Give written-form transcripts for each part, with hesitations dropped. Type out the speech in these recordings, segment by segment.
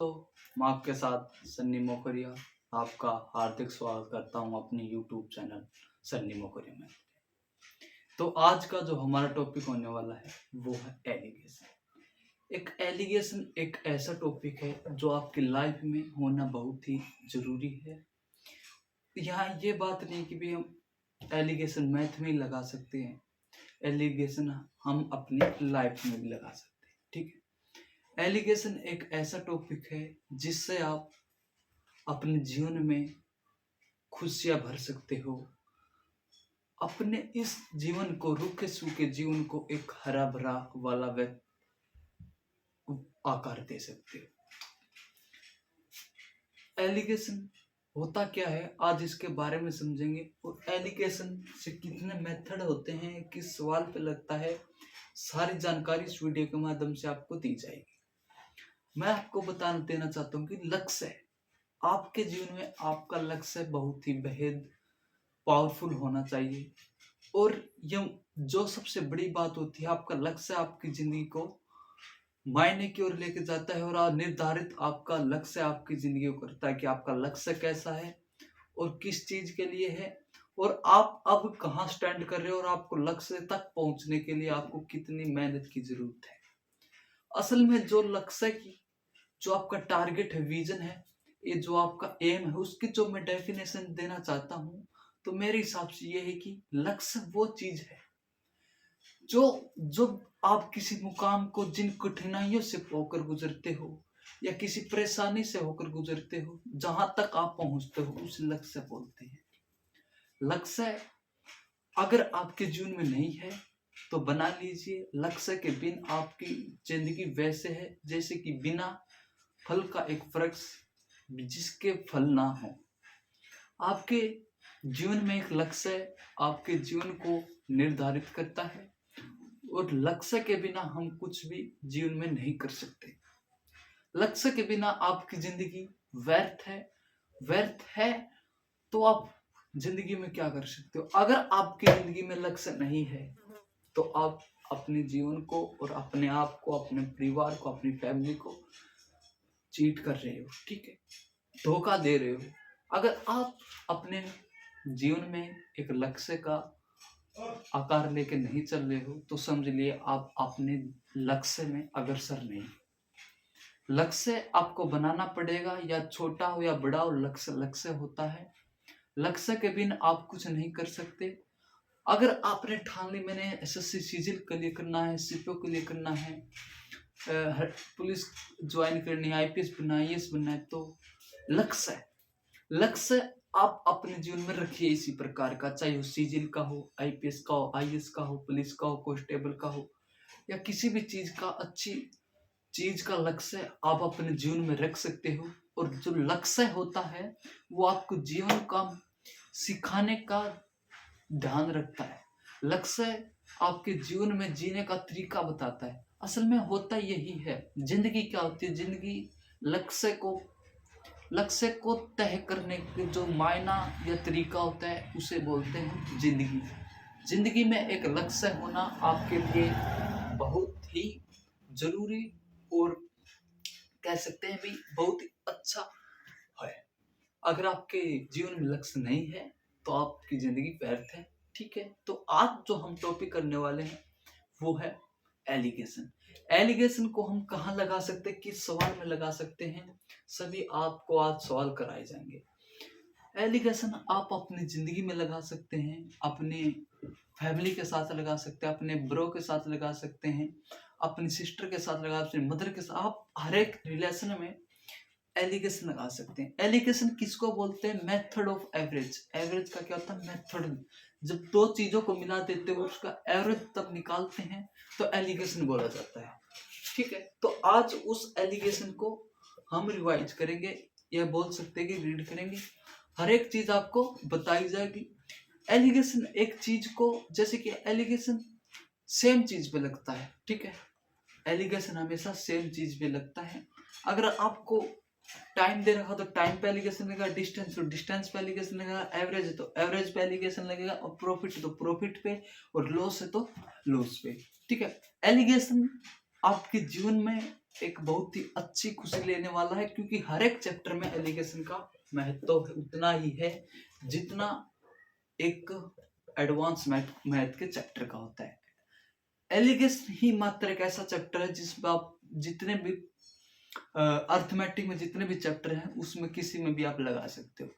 तो मैं आपके साथ सन्नी मोकरिया आपका हार्दिक स्वागत करता हूं अपने YouTube चैनल सन्नी मोकरिया में। तो आज का जो हमारा टॉपिक होने वाला है वो है एलिगेशन। एलिगेशन एक ऐसा टॉपिक है जो आपकी लाइफ में होना बहुत ही जरूरी है। यहाँ ये बात नहीं कि भी हम एलिगेशन मैथ में ही लगा सकते हैं, एलिगेशन हम अपनी लाइफ में भी लगा सकते हैं। ठीक है, एलिगेशन एक ऐसा टॉपिक है जिससे आप अपने जीवन में खुशियां भर सकते हो, अपने इस जीवन को, रूखे सूखे जीवन को एक हरा भरा वाला आकार दे सकते हो। एलिगेशन होता क्या है, आज इसके बारे में समझेंगे। और एलिगेशन से कितने मेथड होते हैं, किस सवाल पे लगता है, सारी जानकारी इस वीडियो के माध्यम से आपको दी जाएगी। मैं आपको बता देना चाहता हूँ कि लक्ष्य, आपके जीवन में आपका लक्ष्य बहुत ही बेहद पावरफुल होना चाहिए। और ये जो सबसे बड़ी बात होती है, आपका लक्ष्य आपकी जिंदगी को मायने की ओर लेके जाता है। और निर्धारित आपका लक्ष्य आपकी जिंदगी को करता है कि आपका लक्ष्य कैसा है और किस चीज के लिए है, और आप अब कहाँ स्टैंड कर रहे हो, और आपको लक्ष्य तक पहुंचने के लिए आपको कितनी मेहनत की जरूरत है। असल में जो लक्ष्य की, जो आपका टारगेट है, विजन है, ये जो आपका एम है, उसकी जो मैं डेफिनेशन देना चाहता हूं, तो मेरे हिसाब से ये है कि लक्ष्य वो चीज है जो जो आप किसी मुकाम को, जिन कठिनाइयों से होकर गुजरते हो या किसी परेशानी से होकर गुजरते हो, जहां तक आप पहुंचते हो, उस लक्ष्य बोलते हैं। लक्ष्य अगर आपके जीवन में नहीं है तो बना लीजिए। लक्ष्य के बिन आपकी जिंदगी वैसे है जैसे कि बिना फल का एक वृक्ष जिसके फल ना हो। आपके जीवन में एक लक्ष्य आपके जीवन को निर्धारित करता है, और लक्ष्य के बिना हम कुछ भी जीवन में नहीं कर सकते। लक्ष्य के बिना आपकी जिंदगी व्यर्थ है। व्यर्थ है तो आप जिंदगी में क्या कर सकते हो? अगर आपकी जिंदगी में लक्ष्य नहीं है तो आप अपने जीवन को और अपने आप को, अपने परिवार को, अपनी फैमिली को चीट कर रहे हो। ठीक है, धोखा दे रहे हो। अगर आप अपने जीवन में एक लक्ष्य का आकार लेके नहीं चल रहे हो तो समझ लिए आप अपने लक्ष्य में अग्रसर नहीं। लक्ष्य आपको बनाना पड़ेगा, या छोटा हो या बड़ा हो, लक्ष्य लक्ष्य होता है। लक्ष्य के बिन आप कुछ नहीं कर सकते। अगर आपने ठान ली मैंने एसएससी सीजिल के लिए करना है, सीपीओ के लिए करना है, पुलिस ज्वाइन करनी है, आईपीएस बनना है, आईएएस बनना है, तो लक्ष्य आप अपने जीवन में रखिए इसी प्रकार का, चाहे वो सीजिल का हो, आईपीएस का हो, आईएएस का हो, पुलिस का हो, कांस्टेबल का हो, या किसी भी चीज का, अच्छी चीज का लक्ष्य आप अपने जीवन में रख सकते हो। और जो लक्ष्य होता है वो आपको जीवन का सिखाने का ध्यान रखता है। लक्ष्य आपके जीवन में जीने का तरीका बताता है। असल में होता यही है। जिंदगी क्या होती है? जिंदगी लक्ष्य को तय करने के जो मायना या तरीका होता है उसे बोलते हैं जिंदगी। जिंदगी में एक लक्ष्य होना आपके लिए बहुत ही जरूरी, और कह सकते हैं भी बहुत ही अच्छा है। अगर आपके जीवन में लक्ष्य नहीं है तो आपकी जिंदगी व्यर्थ है। ठीक है, तो आज जो हम टॉपिक करने वाले हैं वो है एलिगेशन। एलिगेशन को हम कहाँ लगा सकते हैं, किस सवाल में लगा सकते हैं, सभी आपको आज सवाल कराए जाएंगे। एलिगेशन आप अपनी जिंदगी में लगा सकते हैं, अपने फैमिली के साथ लगा सकते हैं, अपने ब्रो के साथ लगा सकते हैं, अपनी सिस्टर के साथ लगा, अपनी मदर के साथ, आप हर एक रिलेशन में एलिगेशन लगा सकते हैं। एलिगेशन किसको बोलते हैं? Method of average. एवरेज का क्या होता है? मेथड। जब दो चीजों को मिला देते हो उसका एवरेज तब निकालते हैं तो एलिगेशन बोला जाता है। ठीक है, तो आज उस एलिगेशन को हम रिवाइज करेंगे, या बोल सकते हैं कि रीड करेंगे। हर एक चीज आपको बताई जाएगी। एलिगेशन एक चीज को, जैसे कि एलिगेशन सेम चीज पे लगता है। ठीक है, एलिगेशन हमेशा सेम चीज पे लगता है। अगर आपको टाइम दे रखा तो टाइम पे एलिगेशन लगेगा, डिस्टेंस तो डिस्टेंस पे एलिगेशन लगेगा, एवरेज है तो एवरेज पे एलिगेशन लगेगा, और प्रॉफिट है तो प्रॉफिट पे, और लॉस है तो लॉस पे। ठीक है, एलिगेशन आपके जीवन में एक बहुत ही अच्छी खुशी लेने वाला है, क्योंकि हर एक चैप्टर में एलिगेशन का महत्व उतना ही है जितना एक एडवांस मैथ के चैप्टर का होता है। एलिगेशन ही मात्र एक ऐसा चैप्टर है जिसमें आप जितने भी अर्थमेटिक में जितने भी चैप्टर हैं उसमें किसी में भी आप लगा सकते हो।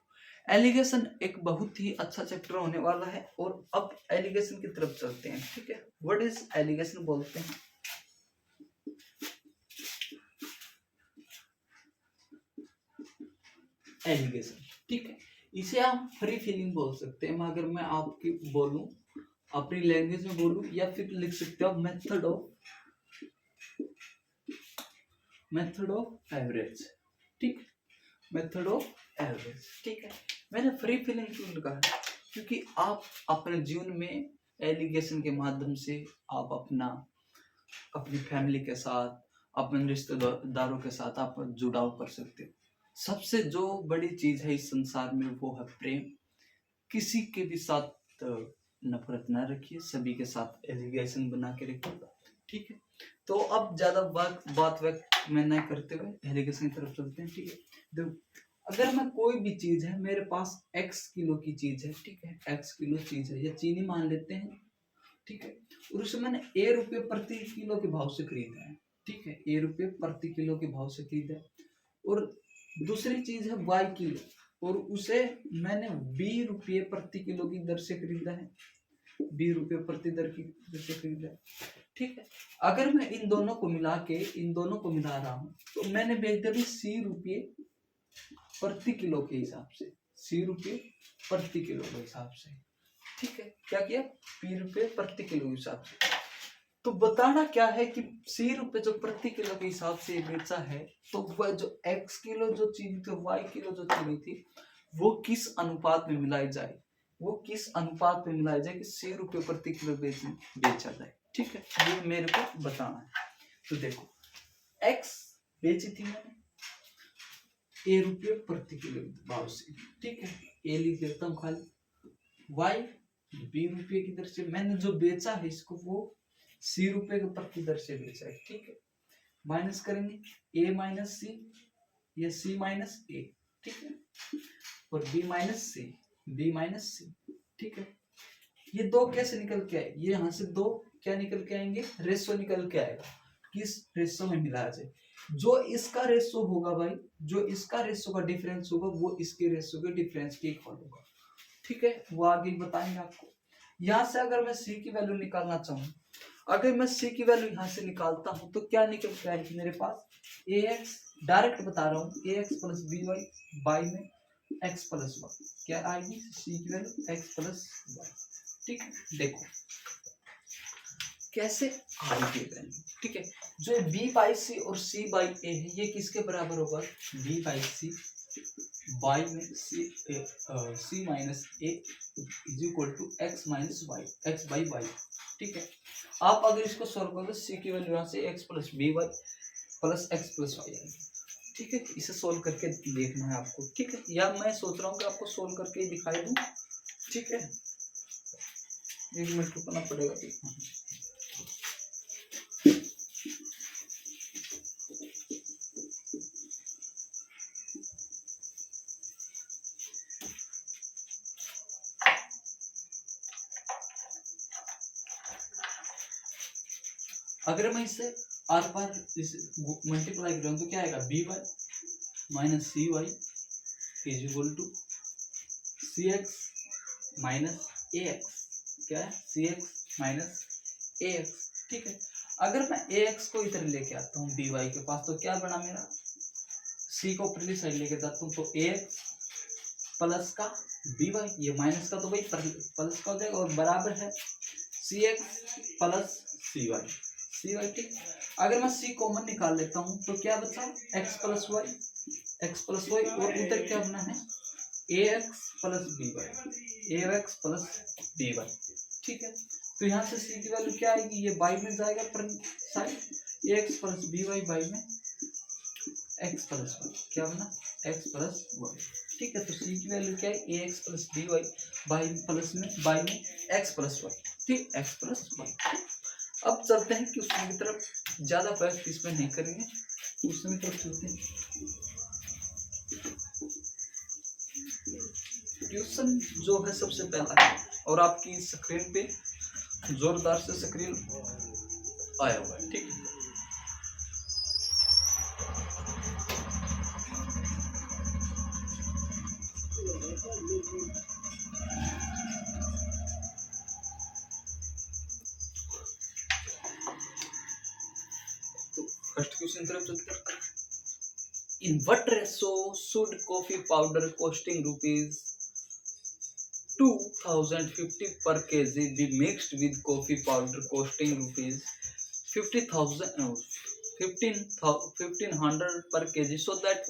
एलिगेशन एक बहुत ही अच्छा चैप्टर होने वाला है। और अब एलिगेशन की तरफ चलते हैं। ठीक है, व्हाट इज एलिगेशन बोलते हैं। एलिगेशन, ठीक है, इसे आप फ्री फीलिंग बोल सकते हैं। अगर मैं आपकी बोलूं, अपनी लैंग्वेज में बोलूं, या फिर लिख सकते हो मेथड ऑफ एवरेज। ठीक, मेथड ऑफ एवरेज। ठीक है, मैंने फ्री फीलिंग क्यों कहा, क्योंकि आप अपने जीवन में एलिगेशन के माध्यम से आप अपनी फैमिली के साथ, अपने रिश्तेदारों के साथ आप जुड़ाव कर सकते हो। सबसे जो बड़ी चीज है इस संसार में वो है प्रेम। किसी के भी साथ नफरत ना रखिए, सभी के साथ एलिगेशन बना के रखिए। ठीक है, तो अब ज्यादा बात में नहीं करते हुए एलिगेशन की तरफ चलते हैं। ठीक है, देखो, अगर मैं कोई भी चीज है, मेरे पास x किलो की चीज है, ठीक है, x किलो चीज है, या चीनी मान लेते हैं, ठीक है, और उसे मैंने a रुपये प्रति किलो के भाव से खरीदा है। ठीक है, a रुपये प्रति किलो के भाव से खरीदा है। और दूसरी चीज है y किलो, और उसे मैंने b रुपये प्रति किलो की दर से खरीदा है। b रुपये प्रति दर की दर से खरीदा है। ठीक है, अगर मैं इन दोनों को मिला रहा हूं तो मैंने बेच दिया c रुपये प्रति किलो के हिसाब से, c रुपये प्रति किलो के हिसाब से। ठीक है, क्या किया, p रुपये प्रति किलो के हिसाब से। तो बताना क्या है कि c रुपये जो प्रति किलो के हिसाब से बेचा है, तो वह जो x किलो जो चीनी थी, y किलो जो चीनी थी, वो किस अनुपात में मिलाई जाए, कि c रुपये प्रति किलो बेचा जाए। ठीक है, ये मेरे को बताना है। तो देखो, x बेची थी मैंने a रुपये प्रति किलो भाव से। ठीक है, a लिख देता हूँ खाली, y b रुपये की दर से मैंने जो बेचा है इसको, वो c रुपये के प्रति दर से बेचा है। ठीक है, माइनस करेंगे a माइनस सी, या c माइनस a। ठीक है, और b माइनस सी। ठीक है, ये दो कैसे निकल के आए, ये यहाँ से दो क्या निकल के आएंगे, रेशो निकल के आएगा। किस रेशो में मिलाया जाए, जो इसका रेशो होगा भाई, जो इसका रेशो का डिफरेंस होगा, वो इसके रेशो के डिफरेंस के इक्वल होगा। ठीक है, वो आगे बताएंगे आपको। यहाँ से अगर मैं c की वैल्यू निकालना चाहूँ, अगर मैं c की वैल्यू यहाँ से निकालता हूँ तो क्या निकल के आएगी मेरे पास, ax, डायरेक्ट बता रहा हूँ, ax प्लस by में x प्लस y, क्या आएगी c की वैल्यू x प्लस y। ठीक है, देखो कैसे आएगी वैल्यू। ठीक है, जो b बाई सी और c बाई a है, ये किसके बराबर होगा, b बाई सी y में c minus a is equal to x minus y, x by y। ठीक है, आप अगर इसको सॉल्व करोगे, c की वैल्यू यहाँ से x plus B Y plus x plus Y आएगी। ठीक है, इसे सोल्व करके देखना है आपको। ठीक है, या मैं सोच रहा हूँ कि आपको सोल्व करके दिखाई दूं। ठीक है, एक मिनट रुकना पड़ेगा। अगर मैं इसे आर पार मल्टीप्लाई कर रहा हूँ तो क्या आएगा, B Y minus C Y is equal to C X minus A X. क्या है, C X minus A X. ठीक है, अगर मैं ए एक्स को इधर लेके आता हूँ बी वाई के पास, तो क्या बना मेरा, सी को ऊपरली साइड लेके जाता हूँ तो ए एक्स प्लस का बी वाई, ये माइनस का तो भाई प्लस का हो जाएगा, और बराबर है सी एक्स प्लस सी वाई। ठीक, अगर मैं c कॉमन निकाल लेता हूँ तो क्या बचा, x प्लस वाई, और उधर क्या बना है, ax प्लस बी वाई। ठीक है, तो यहाँ से c की वैल्यू क्या आएगी, ये y में जाएगा पर side, ax plus B Y में x प्लस वाई, क्या बना, x प्लस वाई। ठीक है, तो c की वैल्यू क्या है, ax plus B Y plus में y में x प्लस वाई। ठीक, x प्लस वाई। अब चलते हैं क्वेश्चन की तरफ, ज्यादा प्रैक्टिस में नहीं करेंगे, क्वेश्चन पर चलते हैं। क्वेश्चन जो है सबसे पहला है और आपकी स्क्रीन पे जोरदार से स्क्रीन आया हुआ है, ठीक है। तो फर्स्ट क्वेश्चन तरफ चलते हैं। In what ratio should coffee powder costing rupees 2050 per kg be mixed with coffee powder costing rupees 1500 per kg, so that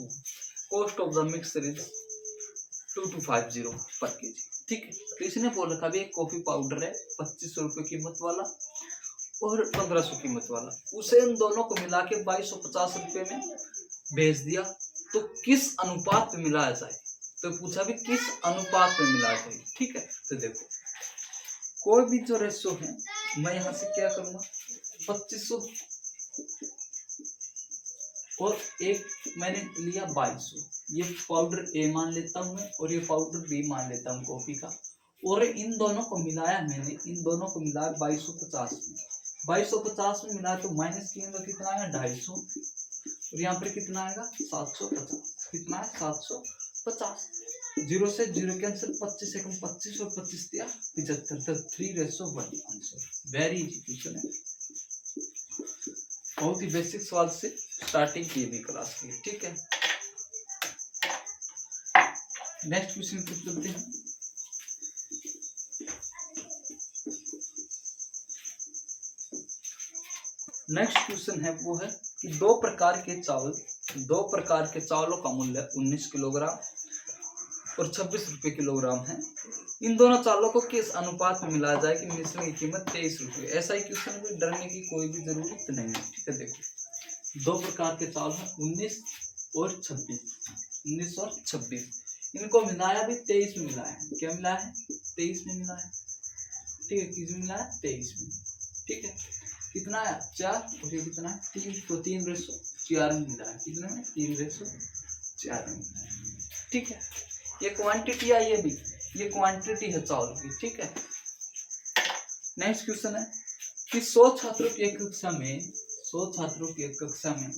cost of the mixer is 2250 per kg, ठीक है। तो इसने बोल रखा भी एक कॉफी पाउडर है 2500 रुपये कीमत वाला और 1500 कीमत वाला, उसे इन दोनों को मिला के 2250 रुपये में बेच दिया, तो किस अनुपात में मिलाया जाए। तो पूछा भी किस अनुपात में मिलाया जाए, ठीक है। तो देखो कोई भी जो रेशो है, मैं यहाँ से क्या करूँगा 2500 और एक मैंने लिया 2200, ये पाउडर ए मान लेता हूँ मैं और ये पाउडर बी मान लेता हूँ कॉफी का, और इन दोनों को मिलाया मैंने, इन दोनों को मिलाया 2250 में। 2250 में मिलाया तो माइनस कितना आएगा 250 और यहाँ पर कितना आएगा 750, कितना है 750। 0 से 0 कैंसिल, 25 से कम 25 और 25 दिया 75, तो 3:1 आंसर। वेरी इजी क्वेश्चन है, बहुत ही बेसिक सवाल से स्टार्टिंग की भी क्लास की, ठीक है। नेक्स्ट क्वेश्चन पे चलते हैं। नेक्स्ट क्वेश्चन है वो है कि दो प्रकार के चावलों का मूल्य 19 किलोग्राम और 26 रुपये किलोग्राम है। इन दोनों चावलों को किस अनुपात में मिलाया जाए कि मिश्रण की कीमत 23 रुपये। ऐसा ही क्वेश्चन में डरने की कोई भी जरूरत नहीं है, ठीक है। देखो दो प्रकार के चावल हैं 19 और 26, इनको मिलाया भी 23 में मिलाया है। क्या मिलाया है 23 में मिलाया है, ठीक है। किस में मिलाया 23 में, ठीक है। कितना है 4 और ये कितना है 3, तो 3:4 में मिला है। कितने में 3:4 में मिला है, ठीक है। ये क्वांटिटी है, ये क्वांटिटी है चावल की, ठीक है। नेक्स्ट क्वेश्चन है कि 100 छात्रों की एक कक्षा में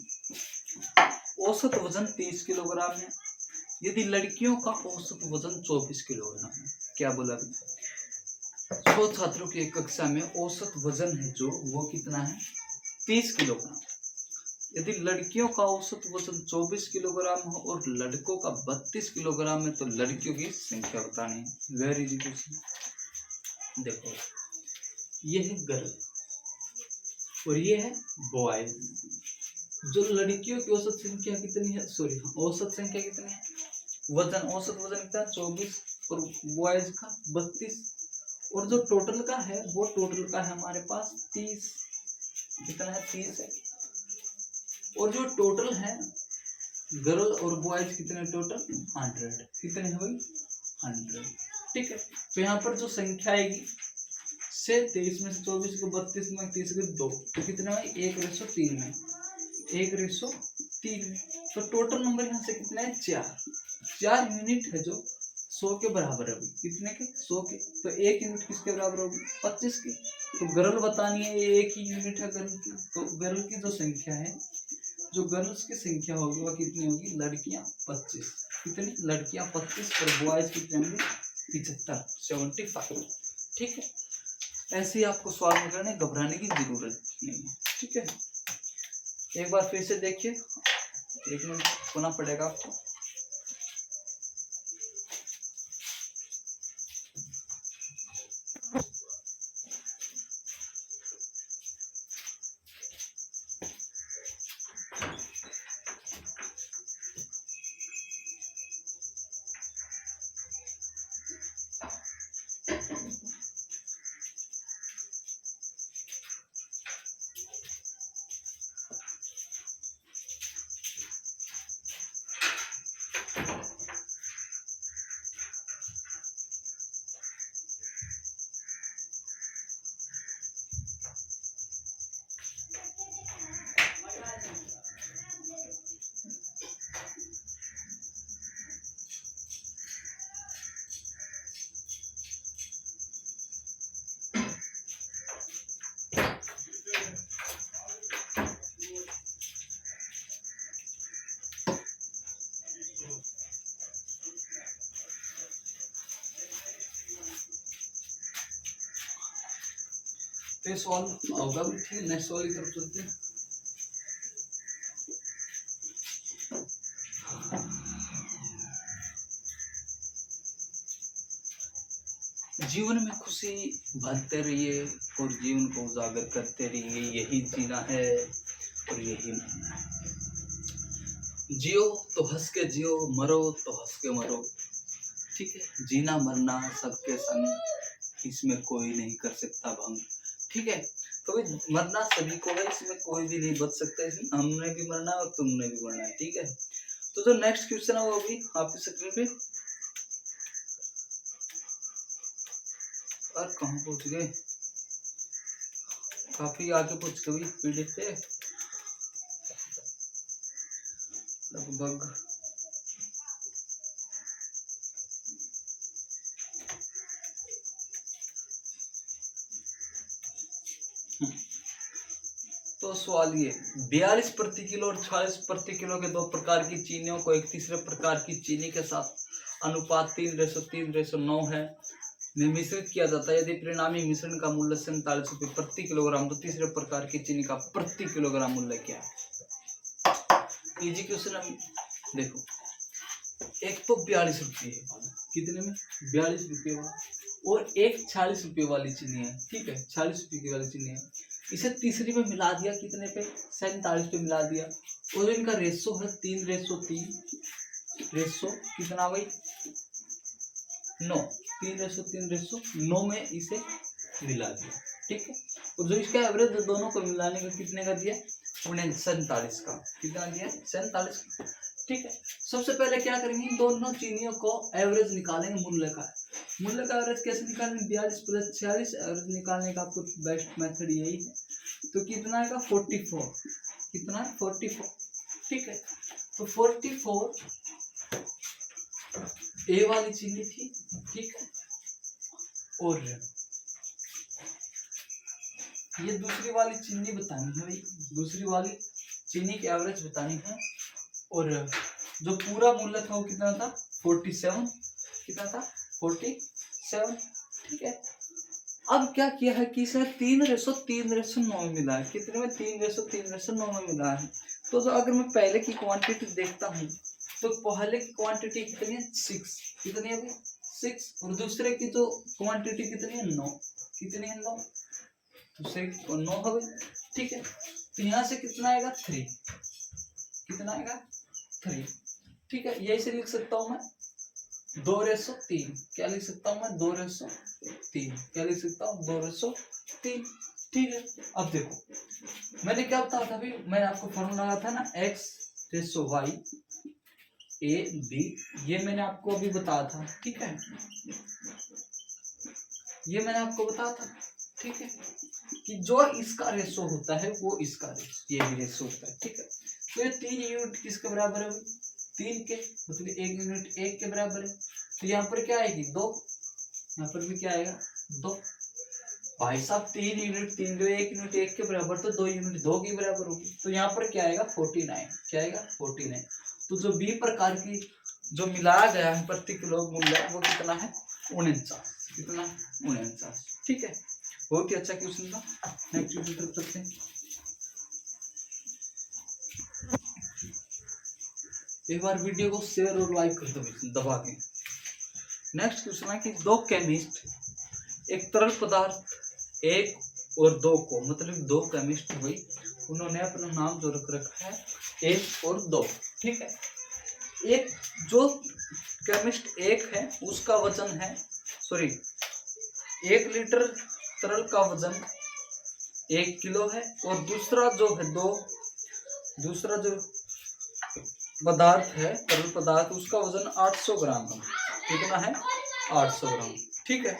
औसत वजन 30 किलोग्राम है, यदि लड़कियों का औसत वजन 24 किलोग्राम है। क्या बोला 100 छात्रों की एक कक्षा में औसत वजन है जो वो कितना है 30 किलोग्राम, यदि लड़कियों का औसत वजन 24 किलोग्राम हो और लड़कों का 32 किलोग्राम है, तो लड़कियों की संख्या बतानी है। Very easy question. देखो ये है गर्ल और ये है बॉयज। जो लड़कियों की औसत संख्या कितनी है, औसत संख्या कितनी है, औसत वजन कितना 24 और बॉयज का 32, और जो टोटल का है वो टोटल का है हमारे पास 30, कितना है 30 है। और जो टोटल है गर्ल और बॉयज कितने टोटल 100, कितने है भाई 100, ठीक है। तो यहाँ पर जो संख्या आएगी से 23 में से 24 को 32 में 30 के 2, तो कितने भाई 1:3 में, 1:3 में। तो टोटल नंबर यहाँ से कितना है 4 यूनिट है जो 100 के बराबर है। कितने के 100 के, तो 1 यूनिट किसके बराबर होगी 25 की। तो गर्ल बतानी है, ये 1 ही यूनिट है गर्ल की, तो गर्ल की जो संख्या है, जो गर्ल्स की संख्या होगी वह कितनी होगी, लड़कियां 25, कितनी लड़कियां 25 और बॉयज कितने होंगे 75, ठीक है। ऐसे ही आपको सवाल में करने घबराने की जरूरत नहीं है, ठीक है। एक बार फिर से देखिए, एक मिनट सुना पड़ेगा आपको। तो ये सवाल होगा भी। ठीक है, नेक्स्ट सवाल की तरफ चलते हैं। जीवन में खुशी भरते रहिए और जीवन को उजागर करते रहिए, यही जीना है और यही मरना है। जियो तो हंस के जियो, मरो तो हंस के मरो। ठीक है, जीना मरना सबके संग, इसमें कोई नहीं कर सकता भंग। ठीक है, तो मरना सभी को है, इसमें कोई भी नहीं बच सकता। इसमें हमने भी मरना है और तुमने भी मरना है। ठीक है, तो जो नेक्स्ट क्वेश्चन है वो अभी आपकी स्क्रीन पे। और कहाँ पहुंच गए, काफी आगे पहुंच गए पीडीएफ पे लगभग। तो सवाल ये, 42 प्रति किलो और 40 प्रति किलो के दो प्रकार की चीनियों को एक तीसरे प्रकार की चीनी के साथ अनुपात 3:3:9 है में मिश्रित किया जाता है। यदि परिणामी मिश्रण का मूल्य 47 रुपये प्रति किलोग्राम, तो तीसरे प्रकार की चीनी का प्रति किलोग्राम मूल्य क्या है? इजी क्वेश्चन है। देखो, एक तो 42 रुपये, कितने में 42 रुपये वाला, और एक 40 रुपये वाली चीनी है। ठीक है, 40 रुपये की वाली चीनी है, इसे तीसरी में मिला दिया, कितने पे 47 पे मिला दिया, और इनका रेशो है 3:3, रेशो कितना भाई 9, 3:3:9 में इसे मिला दिया। ठीक है, और जो इसका एवरेज दोनों को मिलाने का कितने का दिया, 47 का, कितना दिया 47। ठीक है, सबसे पहले क्या करेंगे, दोनों चीनियों को एवरेज निकालेंगे मूल्य का। मूल्य का एवरेज कैसे निकालेंगे, 42 + 46, एवरेज निकालने का आपको बेस्ट मेथड यही है। तो कितना आएगा 44, कितना है 44। ठीक है, तो 44 ए वाली चीनी थी। ठीक है, और ये दूसरी वाली चीनी बतानी है भाई, दूसरी वाली चीनी की एवरेज बतानी है। और जो पूरा मूल्य था वो कितना था 47, कितना था 47। ठीक है, अब क्या किया है कि इसे 3:3:9 में मिला है, कितने में 3:3:9 में मिला है। तो अगर मैं पहले की क्वांटिटी देखता हूँ, तो पहले की क्वांटिटी कितनी है 6, कितनी है 6, और दूसरे की जो क्वांटिटी कितनी है 9, कितनी है 9, दूसरे की 9 है। ठीक है, तो यहाँ से कितना आएगा 3, कितना आएगा 3। ठीक है, यही से लिख सकता हूँ मैं 2:3, क्या लिख सकता हूँ मैं 2:3, क्या लिख सकता हूँ 2:3। ठीक है, अब देखो मैंने क्या बताया था अभी, मैंने आपको फॉर्मूला लगाया था ना x/y a b, ये मैंने आपको अभी बताया था। ठीक है, ये मैंने आपको बताया था। ठीक है, कि जो इसका रेशो होता है वो इसका रेशो, ये भी रेशो होता है। ठीक है, तो ये 3 यूनिट किसके बराबर है, 3 के, मतलब 1 यूनिट 1 के बराबर है। तो यहाँ पर क्या आएगी 2, यहाँ पर भी क्या आएगा 2। भाई साहब 3 यूनिट 3 जो 1 यूनिट 1 के बराबर, तो 2 यूनिट 2 के बराबर होगी। तो यहाँ पर क्या आएगा 49, क्या आएगा 49। तो जो बी प्रकार की जो मिलाया गया है प्रति किलो मूल्य वो कितना है 49, कितना 49। ठीक है, बहुत ही अच्छा क्वेश्चन था। नेक्स्ट क्वेश्चन तरफ चलते हैं। एक बार वीडियो को शेयर और लाइक कर दो दबा के। नेक्स्ट क्वेश्चन है कि दो केमिस्ट एक तरल पदार्थ 1 और 2 को, मतलब 2 केमिस्ट हुई, उन्होंने अपना नाम जो रख रखा है 1 और 2। ठीक है, एक जो केमिस्ट 1 है उसका वजन है, सॉरी 1 लीटर तरल का वजन 1 किलो है, और दूसरा जो है दूसरा जो पदार्थ है तरल पदार्थ उसका वजन 800 ग्राम है। कितना है 800 ग्राम। ठीक है,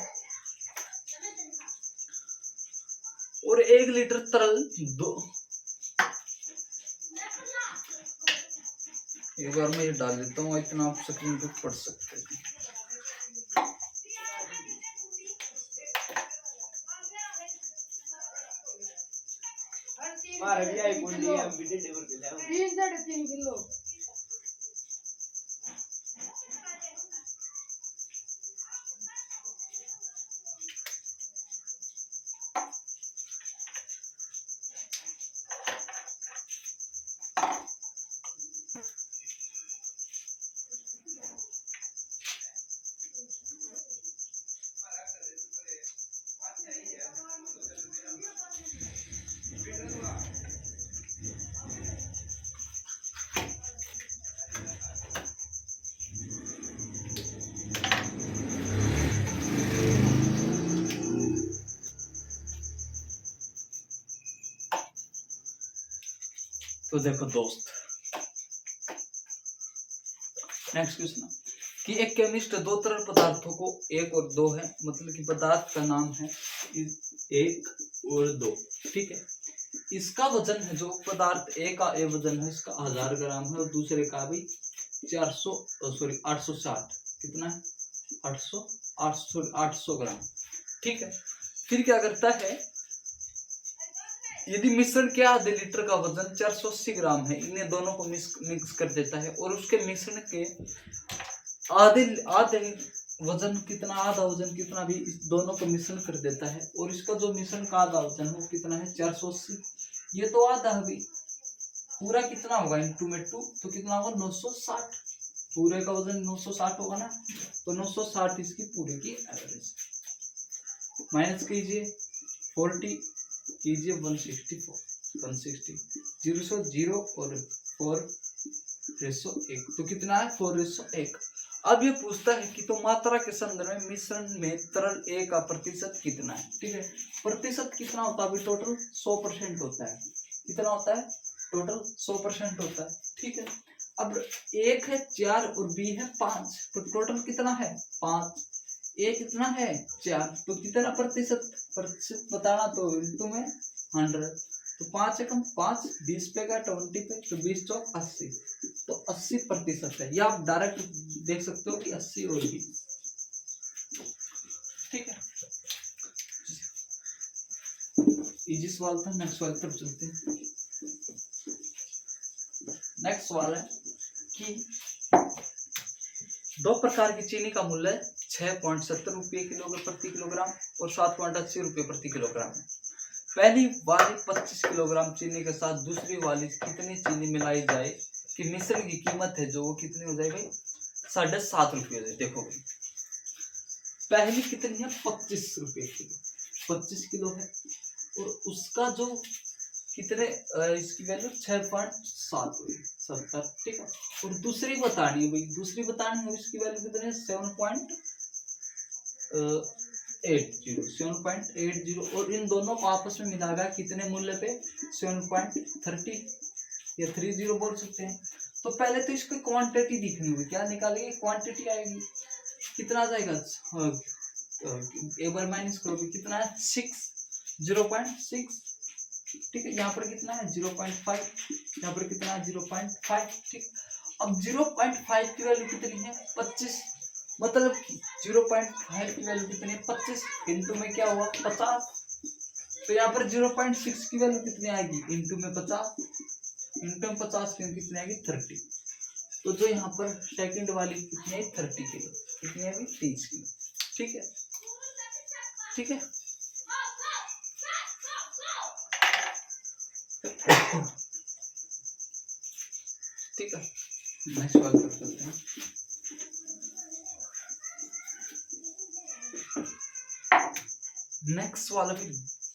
और 1 लीटर तरल एक बार मैं ये डाल देता हूँ, इतना आप स्क्रीन पे पढ़ सकते हैं। तो देखो दोस्त, नेक्स्ट क्वेश्चन कि एक केमिस्ट दो तरल पदार्थों को, एक और दो है, मतलब कि पदार्थ का नाम है एक और दो, ठीक है। इसका वजन है, जो पदार्थ ए का ए वजन है इसका 1000 ग्राम है और दूसरे का भी 860, कितना है 800 ग्राम, ठीक है। फिर क्या करता है, यदि मिश्रण के आधे लीटर का वजन 480 ग्राम है, इन्हें दोनों को मिक्स कर देता है और उसके मिश्रण के आधे वजन कितना, आधा वजन कितना भी इस दोनों को मिश्रण कर देता है और इसका जो मिश्रण का आधा वजन है वो कितना है 480। ये तो आधा है, पूरा कितना होगा इंटू में 2 तो कितना होगा 960, पूरे का वजन 960 होगा ना, तो 960 इसकी पूरे की एवरेज। माइनस कीजिए 40 कीजिए 160 0 से 0 और 4:1 तो कितना है 4:1। अब ये पूछता है कि तो मात्रा के संदर्भ में मिश्रण में तरल ए का प्रतिशत कितना है, ठीक है। प्रतिशत कितना होता है, अभी टोटल 100% होता है, कितना होता है टोटल 100% होता है, ठीक है। अब एक है 4 और बी है 5, तो टोटल कितना है 5, ए कितना है 4, तो कितना प्रतिशत बताना, तो इंटू में 100, तो 5 एकम 5, 20 पे का 20 पे, तो 20 चौक 80, तो 80% है। या आप डायरेक्ट देख सकते हो कि 80 और 20, ठीक है। इजी सवाल था। नेक्स्ट सवाल पर चलते हैं। नेक्स्ट सवाल है कि दो प्रकार की चीनी का मूल्य 6.70 रुपये प्रति किलोग्राम और 7.80 रुपये प्रति किलोग्राम है। पहली वाली 25 किलोग्राम चीनी के साथ दूसरी वाली कितनी चीनी मिलाई जाए कि मिश्रण की कीमत है जो वो कितनी हो जाए भाई 7.5 रुपये हो जाए। देखो भाई पहली कितनी है 25 रुपये किलो, 25 किलो है और उसका जो कितने इसकी वैल्यू 6.7 हुई 70, ठीक है। और दूसरी बतानी है भाई, दूसरी बतानी है इसकी वैल्यू कितनी है 7.80 और इन दोनों को आपस में मिलाकर कितने मूल्य पे 7.30 या 30 बोल सकते हैं। तो पहले तो इसकी क्वांटिटी दिखनी होगी, क्या निकालेंगे क्वांटिटी आएगी, कितना आ जाएगा एक बार माइनस करोगे कितना है 0.6, ठीक है। यहाँ पर कितना है 0.5, यहाँ पर कितना है 0.5, ठीक। अब 0.5 की वैल्यू कितनी है 25, मतलब 0.5 की वैल्यू कितनी है 25 इंटू में क्या हुआ 50, तो यहाँ पर 0.6 की वैल्यू कितनी आएगी इंटू में 50, इंटू में 50 कितनी आएगी 30। तो जो यहाँ पर सेकंड वाली कितनी है 30 किलो, कितनी है 30 किलो, ठीक है, ठीक है। ठीक है नेक्स्ट सवाल कर सकते हैं। नेक्स्ट सवाल है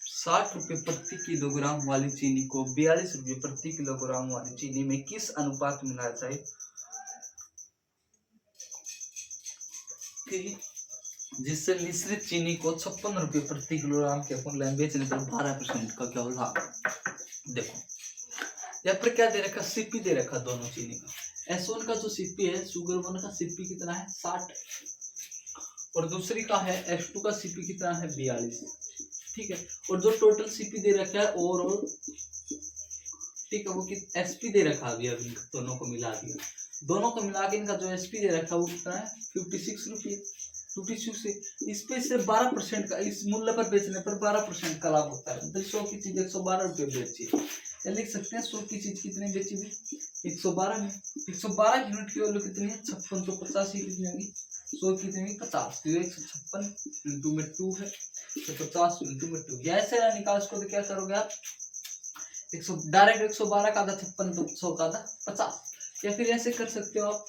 60 रुपये प्रति किलोग्राम वाली चीनी को 42 रुपये प्रति किलोग्राम वाली चीनी में किस अनुपात में मिलाया जाए कि जिससे मिश्रित चीनी को 56 रुपये प्रति किलोग्राम के अपन बेचने पर 12% का क्या लाभ। देखो यहाँ पर क्या दे रखा सीपी दे रखा दोनों चीनी का, S1 का जो सीपी है शुगर वन का सीपी कितना है 60 और दूसरी का है S2 का सीपी कितना है 42, ठीक है। और जो टोटल सीपी दे रखा है ओवरऑल, ठीक है, वो एसपी दे रखा है अभी दोनों को मिला दिया, दोनों को मिला के इनका जो एसपी दे रखा है वो कितना है 56 रुपये, 56 से इस पे से 12% का, इस मूल्य पर बेचने पर 12% का लाभ होता है। मतलब 100 की चीज 112 रुपये बेची, या लिख सकते हैं 100 की चीज कितनी बेची हुई 112 में, 112 यूनिट की वैल्यू कितनी है 56, तो 50 ही कितनी होगी 100 कितनी होगी 50, तो 156 इंटू में 2 है तो 50 इंटू में 2, ऐसे ना निकाल इसको तो क्या करोगे आप 100 डायरेक्ट 112 का आधा 56 तो 100 का आधा 50, या फिर ऐसे कर सकते हो आप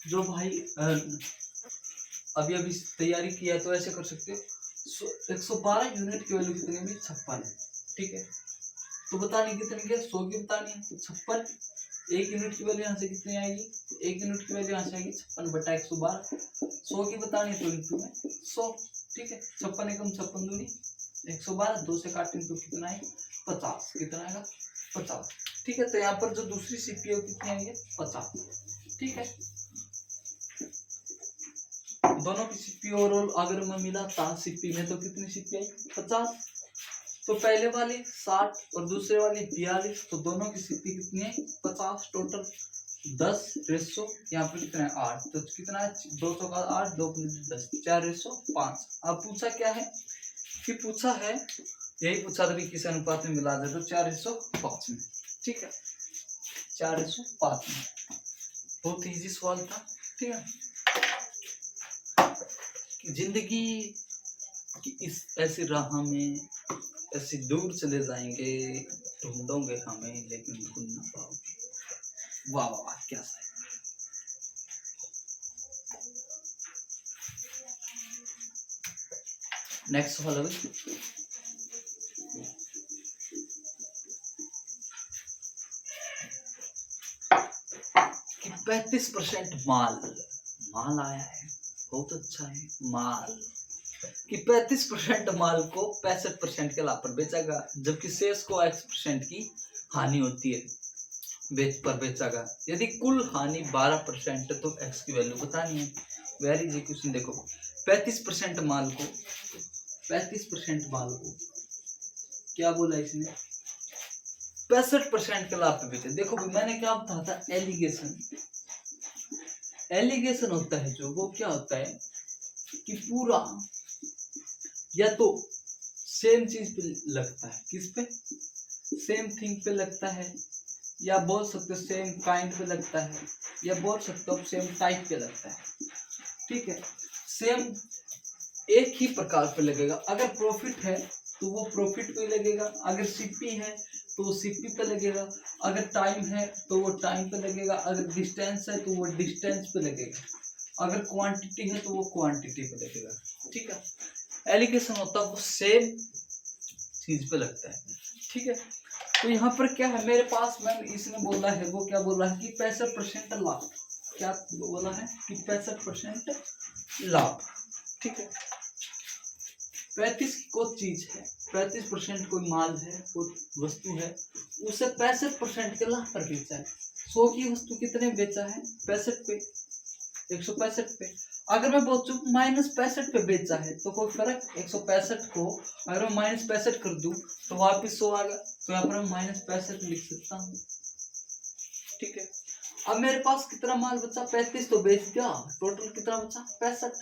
जो भाई अभी अभी तैयारी किया तो ऐसे कर सकते हो 112 यूनिट की वैल्यू कितनी है 56, ठीक है। तो बतानी कितनी है 100 की बतानी है तो 56, एक यूनिट की वैल्यू यहाँ से कितनी आएगी, एक यूनिट की वैल्यू यहाँ से आएगी 56 बटा 112, 100 की बतानी है तो इंटू में 100, ठीक है। 56 एकम 56 दूनी 112, 2 से काटें तो कितना है 50, कितना आएगा 50। ठीक है। तो यहाँ पर जो दूसरी सीपीयू कितनी आई है 50, ठीक है। दोनों की सीपी ओवरऑल अगर मैं मिला था सीपी में तो कितनी सीपी आई 50। तो पहले वाली 60 और दूसरे वाली 42, तो दोनों की सीपी कितनी है 50 टोटल 10 यहाँ पर कितना है 8, तो कितना है 200 का 8 2 10 4:5। अब पूछा क्या है कि पूछा है यही पूछा था कि किस अनुपात में मिला दे, तो 4:5 में, ठीक है 4:5 में। बहुत इजी सवाल था, ठीक है। जिंदगी की इस ऐसी राह में ऐसी दूर चले जाएंगे, ढूंढोगे हमें लेकिन ढूंढ ना पाओगे। वाह वाह वाह क्या सही। नेक्स्ट सवाल है कि 35% माल आया है, बहुत अच्छा है माल, कि 35% माल को 65% के लाभ पर बेचेगा, जबकि शेष को x% की हानि होती है पर बेचेगा। यदि कुल हानि 12% तो x की वैल्यू बतानी है। Very easy question. देखो 35% माल को क्या बोला इसने 65% के लाभ पे बेचे। देखो मैंने क्या बताया था एलिगेशन होता है जो, वो क्या होता है कि पूरा या तो सेम चीज पे लगता है, किस पे सेम थिंग पे लगता है, या बोल सकते हो सेम काइंड पे लगता है, या बोल सकते हो सेम टाइप पे लगता है, ठीक है। सेम एक ही प्रकार पे लगेगा। अगर प्रॉफिट है तो वो प्रॉफिट पे लगेगा, अगर सीपी है तो वो सीपी पे लगेगा, अगर टाइम है तो वो टाइम पे लगेगा, अगर डिस्टेंस है तो वो डिस्टेंस पे लगेगा, अगर क्वांटिटी है तो वो क्वांटिटी पे लगेगा, ठीक है। एलिगेशन होता है वो सेम चीज पे लगता है, ठीक है। तो यहाँ पर क्या है मेरे पास, मैंने इसने बोला है, वो क्या बोला है कि 65% लाभ, क्या बोला है कि 65% लाभ, ठीक है। 35 को चीज है, 35% कोई माल है, कोई वस्तु है, उसे 65% के लाभ पर बेचा है। 100 की वस्तु कितने बेचा है 65 पे, 165 पे। अगर मैं बोलूं -65 पे बेचा है तो कोई फर्क, 165 को अगर मैं -65 कर दूं तो वापस 100 आ गया, तो यहाँ पर मैं -65 लिख सकता हूँ, ठीक है। अब मेरे पास कितना माल बचा 35 तो बेच दिया, टोटल कितना बचा 65,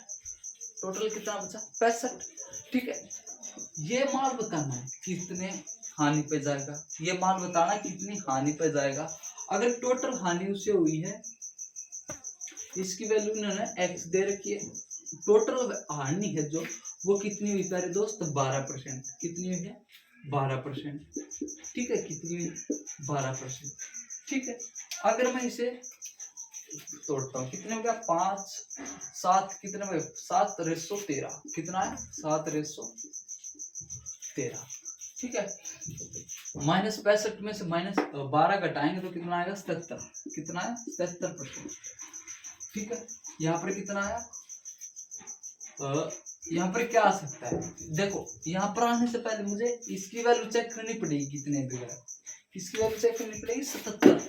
टोटल कितना बचा 65, ठीक है। ये माल बताना है कितने हानि पे जाएगा, ये माल बताना कितनी हानि पे जाएगा। अगर टोटल हानि उसे हुई है, इसकी वैल्यू इन्होंने x दे रखी है, टोटल हानि है जो वो कितनी हुई प्यारे दोस्त 12%, कितनी हुई है 12%, ठीक है, कितनी हुई 12%, ठीक है। अगर मैं इसे तोड़ता हूँ कितने हो गया 5 7 कितने में 7:13, कितना है 7:13, ठीक है। -65 में से -12 घटाएंगे तो कितना आएगा 77, कितना है 77%, ठीक है। यहाँ पर कितना आया, यहाँ पर क्या आ सकता है, देखो यहाँ पर आने से पहले मुझे इसकी वैल्यू चेक करनी पड़ेगी, कितने वगैरह इसकी वैल्यू चेक करनी पड़ेगी 77।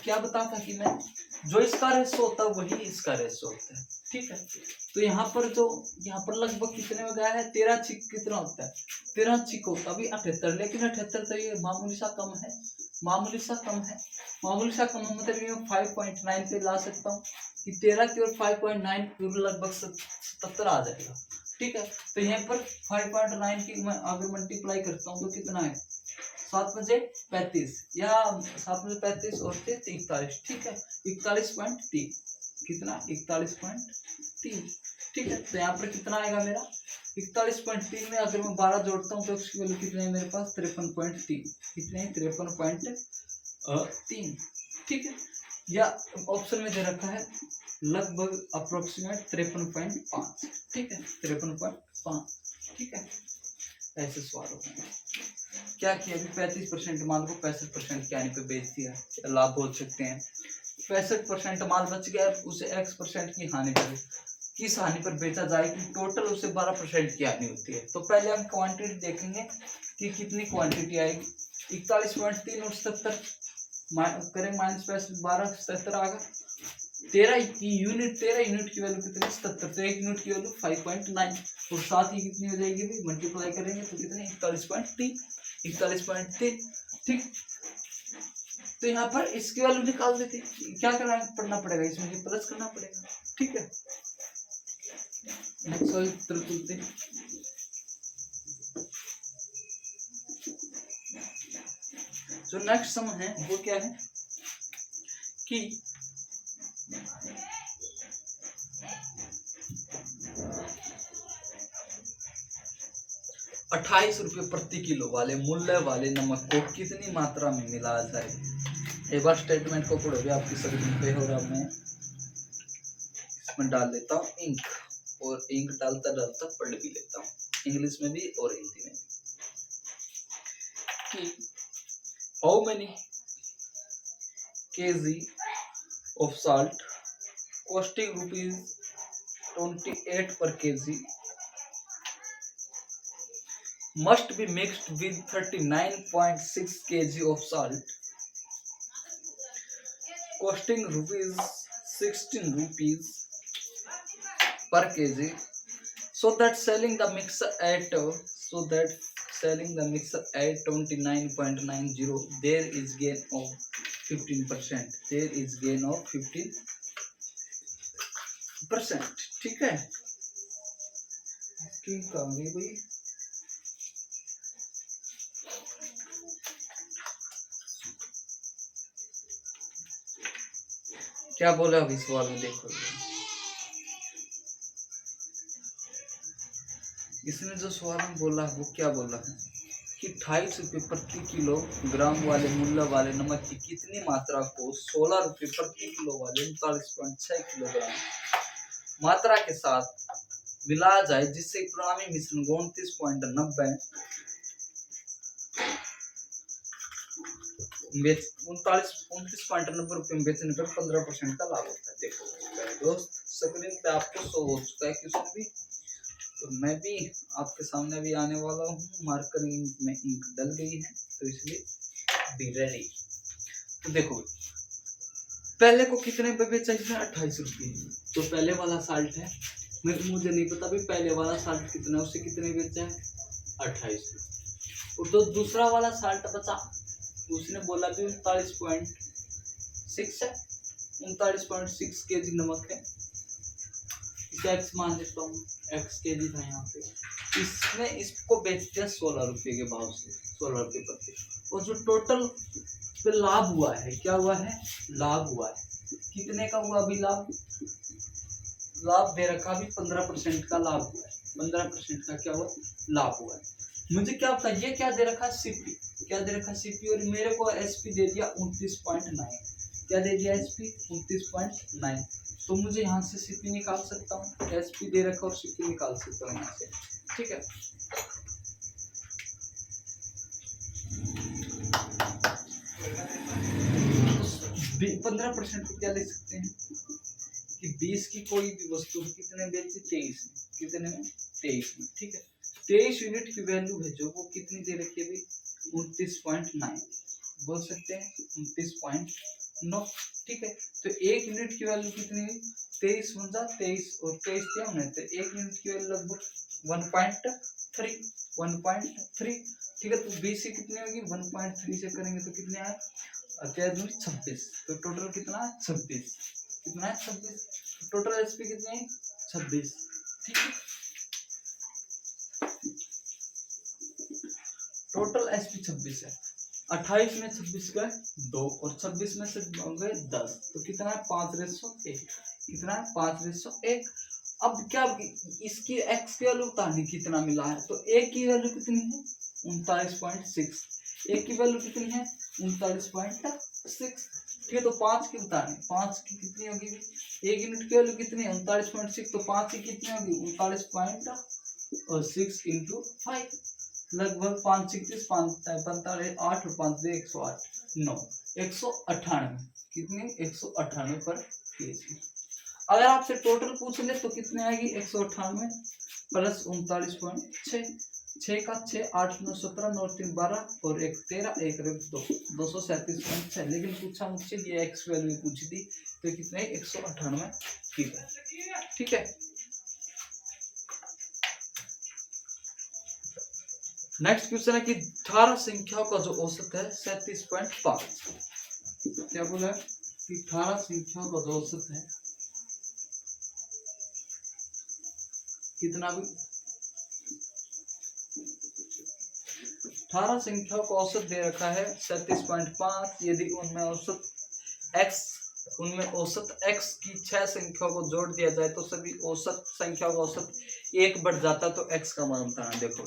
क्या बता था कि मैं जो इसका रेशो होता है वही इसका रेशो होता है, ठीक है। तो यहाँ पर जो यहाँ पर लगभग कितने में गया है 13 छिक कितना होता है 13 छिक होता है अभी 78, लेकिन 78 तो ये मामूली सा कम है, मामूली सा कम मतलब ये 5.9 पे ला सकता हूँ कि 13 की और 5.9 लगभग 77 आ जाएगा, ठीक है। तो यहाँ पर 5.9 की मैं अगर मल्टीप्लाई करता हूँ तो कितना है 7×35 या 7×35 और 41, ठीक है 41.3, कितना 41.3, ठीक है। तो यहाँ पर कितना आएगा मेरा 41.3 में अगर मैं 12 जोड़ता हूँ तो उसकी वैल्यू कितने है मेरे पास 53.3, कितने 53.3, ठीक है। या ऑप्शन में दे रखा है लगभग अप्रोक्सीमेट 53.5, ठीक है 53.5, ठीक है। ऐसे सवाल होते हैं। क्या किया अभी 35% माल को 65% के आने पे बेच दिया, लाभ बोल सकते हैं। 65% माल बच गया, उसे x% की हानि पर, किस हानि पर बेचा जाए कि टोटल उसे 12% की हानि होती है। तो पहले हम क्वांटिटी देखेंगे कि कितनी क्वांटिटी आएगी, 41.3 और 77 करें माइनस 12 77 आ गया। 13 यूनिट की वैल्यू कितनी 77, तो 1 यूनिट की वैल्यू 5.9 और साथ ही कितनी हो जाएगी भाई मल्टीप्लाई करेंगे तो कितने 41.3 ठीक। तो यहाँ पर इसकी वैल्यू निकाल देते, क्या पढ़ना पड़ेगा इसमें प्लस करना पड़ेगा, ठीक है। नेक्स्ट वाले उत्तर पूछते हैं। जो नेक्स्ट सम है वो क्या है कि 28 रुपये प्रति किलो वाले मूल्य वाले नमक को कितनी मात्रा में मिलाया जाए। एक बार स्टेटमेंट को पढ़ो भी आपकी स्क्रीन पे, और अब मैं इसमें डाल देता हूँ इंक, और इंक डालता डालता पढ़ भी लेता हूँ इंग्लिश में भी और हिंदी में भी। How many kg of salt costing ₹28 per kg must be mixed with 39.6 kg of salt costing ₹16 per kg, so that selling the mixture at 29.90 there is gain of 15%, there is gain of 15%, ठीक है। इसकी कहानी भाई क्या बोला अभी सवाल में देखो, इसने जो सवाल में बोला वो क्या बोला है कि 28 रुपये प्रति किलोग्राम वाले मूल्य वाले नमक की कितनी मात्रा को 16 रुपये प्रति किलो वाले 39.6 किलोग्राम मात्रा के साथ मिलाया जाए, जिससे परिणामी मिश्रण को 29.90 रुपये बेचने पर 15% का लाभ होता है। देखो दोस्त स्क्रीन पे आपको शो हो चुका है क्वेश्चन भी, तो मैं भी आपके सामने भी आने वाला हूँ। मार्कर इंक में इंक डल गई है तो इसलिए बी रेडी। तो देखो पहले को कितने पे बेचा इसने 28 रुपये, तो पहले वाला साल्ट है, मुझे नहीं पता भी पहले वाला साल्ट कितना है, उससे कितने बेचा है 28 रुपये। और तो दूसरा वाला साल्ट बचा, उसने बोला भी 39.6 है, 39.6 kg नमक है, इसे x मान लेता हूँ, x kg था यहाँ पे। इसने इसको बेच दिया 16 रुपये के भाव से, 16 रुपये प्रति, और जो टोटल पे लाभ हुआ है, क्या हुआ है लाभ हुआ है, कितने का हुआ अभी लाभ दे रखा भी 15% का लाभ हुआ है, 15% का क्या हुआ लाभ हुआ है। मुझे क्या पता ये क्या दे रखा सीपी, क्या दे रखा सीपी, और मेरे को एसपी दे दिया 29.9, क्या दे दिया एसपी 29.9, तो मुझे यहाँ से सीपी निकाल सकता हूँ, एसपी दे रखा और सीपी निकाल सकता हूँ यहाँ से, ठीक है। 15% को क्या ले सकते हैं कि 20 की कोई भी वस्तु कितने बेची 23 में, कितने में 23 में, ठीक है। 23 यूनिट की वैल्यू है जो वो कितनी दे रखी है भाई 29.9, बोल सकते हैं 29.9, ठीक है। तो 1 यूनिट की वैल्यू कितनी हुई 23 × 23 और 23 क्या होना है, तो 1 यूनिट की वैल्यू लगभग 1.3, ठीक है। तो 20 से कितनी होगी 1.3 से करेंगे तो कितने आए 26, तो टोटल कितना है 26, कितना है 26, टोटल एसपी कितने हैं 26, ठीक है। टोटल एसपी 26 है, 28 में 26 गए 2 और 26 में से गए 10, तो कितना है 5/1, कितना है 5/1। अब क्या इसकी एक्स की वैल्यू बतानी कितना मिला है, तो एक की वैल्यू कितनी है 39.6, एक की वैल्यू कितनी है 39.6, ठीक है। तो 5 की बतानी, 5 की कितनी होगी, 1 यूनिट की वैल्यू कितनी है 39.6, तो 5 की कितनी होगी 39.6 × 5, लगभग 5 36 5 45 8 और 5 108 9 198, कितनी 198 पर केजी। अगर आपसे टोटल पूछ ले तो कितने आएगी 198 + 39.6, 6 का 6, 8 9 17, 9 3 12 और 1 13, 1 2 237.6। लेकिन पूछा मुझसे ये एक्स वैल्यू पूछी थी तो कितने 198 किलो। ठीक है। नेक्स्ट क्वेश्चन है कि 18 संख्याओं का जो औसत है 37.5। क्या बोला कि 18 संख्याओं का जो औसत है कितना भी 18 संख्याओं का औसत दे रखा है 37.5। यदि उनमें औसत x की 6 संख्याओं को जोड़ दिया जाए तो सभी औसत संख्याओं का औसत 1 बढ़ जाता तो x का मान बताना। देखो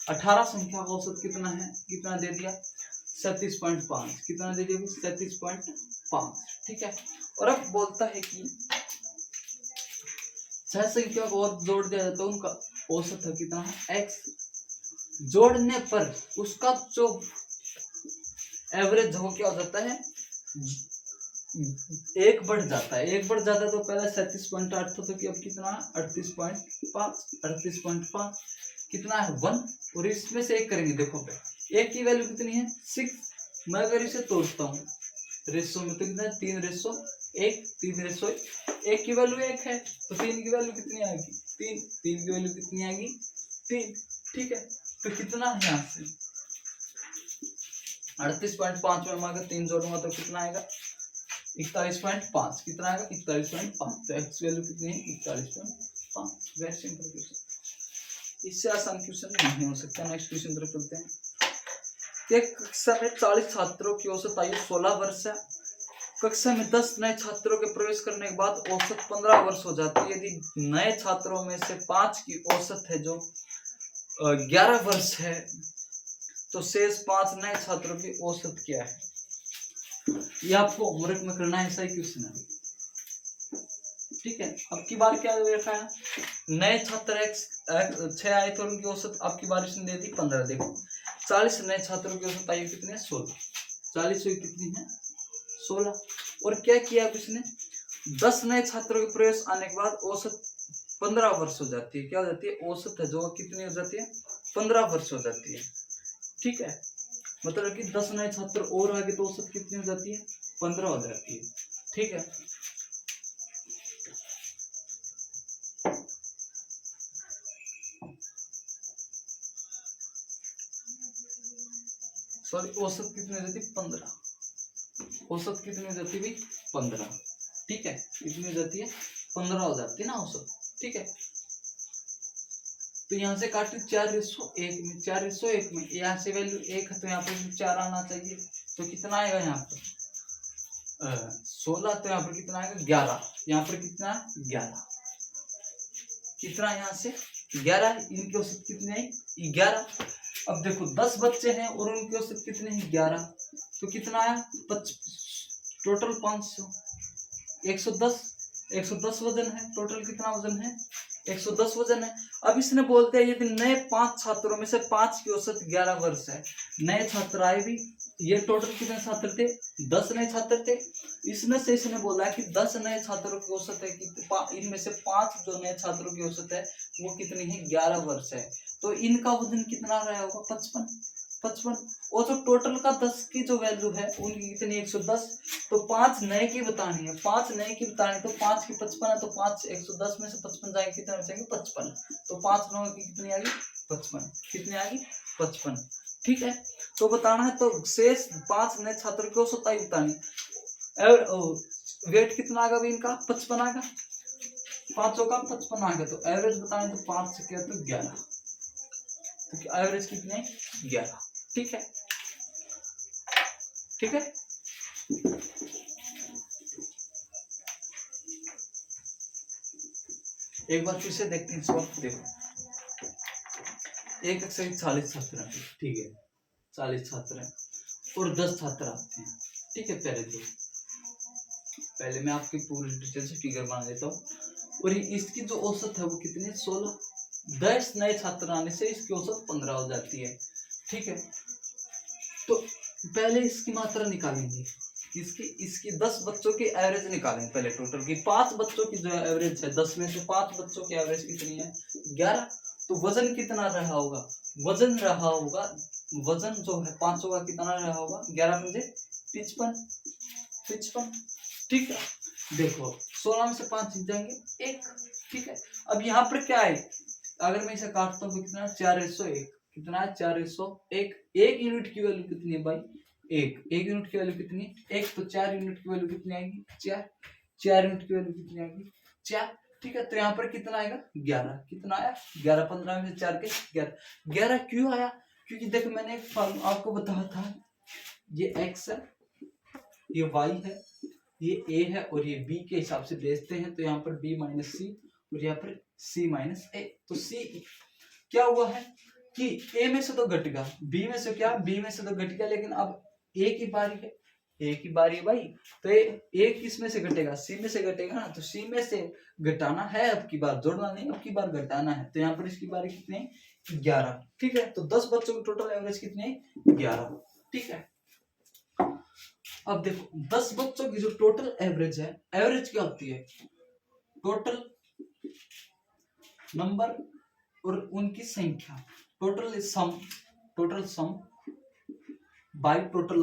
18 संख्या का औसत कितना है, कितना दे दिया 37.5, कितना दे दिया 37.5। ठीक है। और अब बोलता है कि 6 संख्या को और जोड़ दिया जाए तो उनका औसत है कितना है x। जोड़ने पर उसका जो एवरेज हो क्या हो जाता है 1 बढ़ जाता है। 1 बढ़ जाता है तो पहले 37.8 था तो अब कितना 38.5, 38.5 कितना है 1। और इसमें से 1 करेंगे। देखो पे 1 की वैल्यू कितनी है 6। मैं अगर इसे तोड़ता हूँ रेशो में तो कितना है 3:1, 3:1। 1 की वैल्यू 1 है तो 3 की वैल्यू कितनी आएगी 3, 3 की वैल्यू कितनी आएगी 3। ठीक है। तो कितना है यहाँ से 38.5 में अगर 3 जोड़ूंगा तो कितना आएगा 41.5। कितना आएगा 41.5। तो एक्स वैल्यू कितनी है 41.5। वेरी सिंपल क्वेश्चन, इससे आसान क्वेश्चन नहीं हो सकता। नेक्स्ट क्वेश्चन तरफ चलते हैं। कक्षा में 40 छात्रों की औसत आयु 16 वर्ष है। कक्षा में 10 नए छात्रों के प्रवेश करने के बाद औसत 15 वर्ष हो जाती है। यदि नए छात्रों में से 5 की औसत है जो 11 वर्ष है तो शेष 5 नए छात्रों की औसत क्या है। ये आपको होमवर्क में करना है, ऐसा ही क्वेश्चन है। ठीक है। अब की बार क्या दे रखा है नए छात्र 6 आए थे उनकी औसत अब की बार इसने दे दी 15। देखो 40 नए छात्रों की औसत आयु कितनी है 16। 40 हुई कितनी है 16। और क्या किया इसने 10 नए छात्रों के प्रवेश आने के बाद औसत 15 वर्ष हो जाती है। क्या हो जाती है औसत है जो कितनी हो जाती है 15 वर्ष हो जाती है। ठीक है। मतलब कि 10 नए छात्र और आगे तो औसत कितनी हो जाती है 15 हो जाती है। ठीक है। सॉरी औसत कितनी हो जाती है 15। औसत कितनी हो जाती है 15। ठीक है। कितनी हो जाती है 15 हो जाती है ना औसत। ठीक है। तो यहाँ से काटे 4:1 में 4:1 में यहाँ से वैल्यू 1 है तो यहाँ पर 4 आना चाहिए। तो कितना आएगा यहाँ पर 16। तो यहाँ पर कितना आएगा 11। यहाँ पर कितना 11। कितना यहाँ से 11। इनकी औसत कितनी है 11। अब देखो 10 बच्चे हैं और उनकी औसत कितने हैं 11। तो कितना आया टोटल 500 110 वजन है। टोटल कितना वजन है 110 वजन है। अब इसने बोलते हैं यदि नए 5 छात्रों में से 5 की औसत 11 वर्ष है। नए छात्र आए भी ये टोटल कितने छात्र थे 10 नए छात्र थे। इसमें से इसने बोला कि 10 नए छात्रों की औसत है कि इनमें से 5 जो नए छात्रों की औसत है वो कितनी है 11 वर्ष है। तो इनका वजन कितना रहा होगा 55। और जो टोटल का 10 की जो वैल्यू है उनकी कितनी 110। तो 5 नए की बतानी है 5 नए की बतानी तो 5 की 55 है तो 5 110 में से 55 जाएंगे कितने बचेंगे 55। तो 5 9 की कितनी आ गई 55। कितनी आ गई 55। ठीक है। तो बताना है तो शेष 5 नए छात्रों की औसत आयु बतानी वेट कितना आ गया इनका 55 आ गया 5 का 55 आ गया। तो एवरेज बताने तो 5 से क्या तो 11। तो एवरेज कितने 11। ठीक है। ठीक है। एक बार फिर से देखते हैं सवाल। देखो एक कक्षा में 40 छात्र हैं। ठीक है 40 छात्र हैं और 10 छात्र आते हैं। ठीक है। पहले मैं आपकी पूरी डिटेल से फिगर बना देता हूँ। और इसकी जो औसत है वो कितनी है 16। 10 नए छात्र आने से इसकी औसत 15 हो जाती है। ठीक है। तो पहले इसकी मात्रा निकालेंगे इसकी 10 बच्चों की एवरेज निकालेंगे पहले टोटल की। 5 बच्चों की जो एवरेज है 10 में से 5 बच्चों की एवरेज कितनी है 11। तो वजन कितना रहा होगा वजन रहा होगा, वजन जो है 500 का कितना रहा होगा, 11 में से 55, ठीक है। देखो 16 में से 5 जीत जाएंगे 1, ठीक है। अब यहाँ पर क्या है, अगर मैं इसे काटता हूँ तो कितना है 401, कितना है 401। एक यूनिट की वैल्यू कितनी है भाई, एक यूनिट की वैल्यू कितनी है 1, तो 4 यूनिट की वैल्यू कितनी आएगी 4 यूनिट की वैल्यू कितनी आएगी 4, ठीक है। तो यहाँ पर कितना आएगा 11, कितना आया 11, 15 में से 4 के 11 क्यों आया, क्योंकि देखो मैंने एक फॉर्म आपको बताया था, ये x है, ये y है, ये a है और ये b के हिसाब से भेजते हैं, तो यहाँ पर b माइनस सी और यहाँ पर c माइनस ए। तो c क्या हुआ है कि a में से तो घट गया, b में से क्या, b में से तो घट गया, लेकिन अब a की बारी है, a की बारी है भाई, तो a किस में से घटेगा, c में से घटेगा ना, तो c में से घटाना है, अब की बार जोड़ना नहीं, अब की बार घटाना है, तो यहाँ पर इसकी बारी कितनी है 11, ठीक है। तो 10 बच्चों की टोटल एवरेज कितनी है 11, ठीक है। अब देखो 10 बच्चों की जो टोटल एवरेज है, एवरेज क्या होती है, टोटल नंबर और उनकी संख्या, total sum by total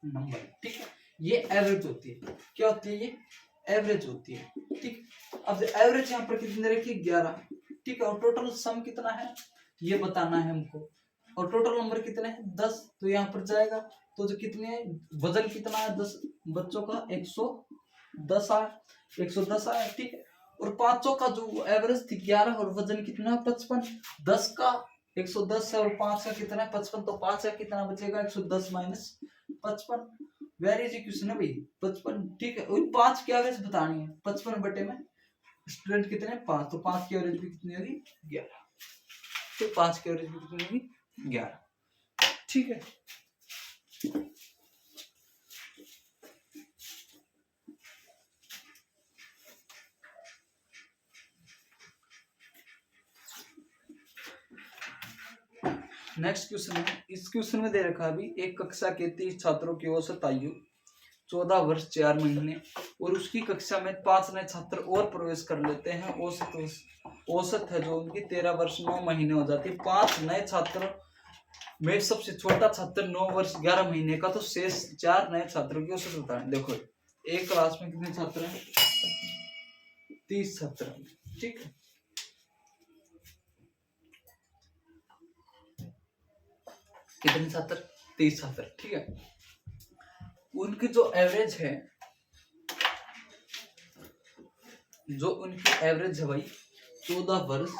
number, ठीक है। ये एवरेज होती है, क्या होती है, ये एवरेज होती है, ठीक। अब एवरेज यहाँ पर कितनी रखी 11, ठीक है, और टोटल सम कितना है ये बताना है हमको, और टोटल नंबर कितने हैं 10, तो यहाँ पर जाएगा, तो जो कितने है, वजन कितना है 10 बच्चों का 110 आया, 110 आया, ठीक है। और 500 का जो एवरेज थी 11 और वजन कितना 55, 10 का 110 है और 5 का कितना है 55, तो 5 का कितना बचेगा 110 माइनस 55, वेरी इजी क्वेश्चन है भाई 55, ठीक है। और 5 की एवरेज बतानी है, 55 बटे में स्टूडेंट कितने 5, तो 5 की एवरेज भी कितनी होगी 11, तो 5 की एवरेज भी कितनी होगी 11, ठीक है। नेक्स्ट क्वेश्चन है, इस क्वेश्चन में दे रखा है अभी, एक कक्षा के 30 छात्रों की औसत आयु 14 वर्ष 4 महीने और उसकी कक्षा में 5 नए छात्र और प्रवेश कर लेते हैं, औसत है जो उनकी 13 वर्ष 9 महीने हो जाती है। 5 नए छात्र में सबसे छोटा छात्र 9 वर्ष 11 महीने का, तो शेष 4 नए छात्रों की औसत बताएं। देखो एक क्लास में कितने छात्र हैं 30 छात्र, ठीक है। कितने छात्र 30 छात्र, ठीक है। उनकी जो एवरेज है, जो उनकी एवरेज है भाई 14 वर्ष